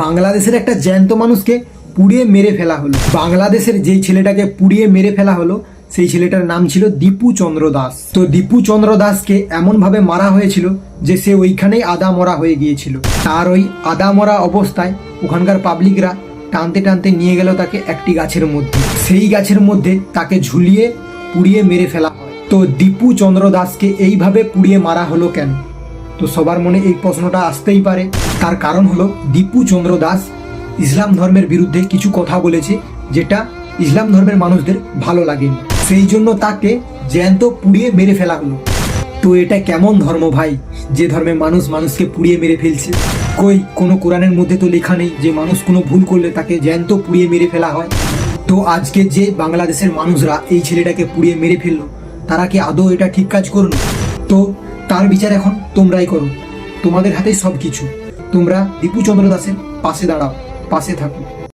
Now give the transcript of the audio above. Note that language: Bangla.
বাংলাদেশের একটা জ্যান্ত মানুষকে পুড়িয়ে মেরে ফেলা হলো। বাংলাদেশের যেই ছেলেটাকে পুড়িয়ে মেরে ফেলা হলো সেই ছেলেটার নাম ছিল দীপু চন্দ্র দাস। তো দীপু চন্দ্র দাসকে এমনভাবে মারা হয়েছিল যে সে ওইখানেই আদা মরা হয়ে গিয়েছিল। তার ওই আদা মরা অবস্থায় ওখানকার পাবলিকরা টানতে টানতে নিয়ে গেল তাকে একটি গাছের মধ্যে। সেই গাছের মধ্যে তাকে ঝুলিয়ে পুড়িয়ে মেরে ফেলা হয়। তো দীপু চন্দ্র দাসকে এইভাবে পুড়িয়ে মারা হলো কেন? তো সবার মনে এই প্রশ্নটা আসতেই পারে। তার কারণ হলো দীপু চন্দ্র দাস ইসলাম ধর্মের বিরুদ্ধে কিছু কথা বলেছে যেটা ইসলাম ধর্মের মানুষদের ভালো লাগেনি, সেই জন্য তাকে জ্যান্ত পুড়িয়ে মেরে ফেলা হলো। তো এটা কেমন ধর্ম ভাই, যে ধর্মে মানুষ মানুষকে পুড়িয়ে মেরে ফেলছে? কই কোনো কোরআনের মধ্যে তো লেখা নেই যে মানুষ কোনো ভুল করলে তাকে জ্যান্ত পুড়িয়ে মেরে ফেলা হয়। তো আজকে যে বাংলাদেশের মানুষরা এই ছেলেটাকে পুড়িয়ে মেরে ফেললো, তারা কি আদৌ এটা ঠিক কাজ করলো? তো তার বিচার এখন তোমরাই করো, তোমাদের হাতেই সব কিছু। তোমরা দীপু চন্দ্র দাসের পাশে দাঁড়াও, পাশে থাকো।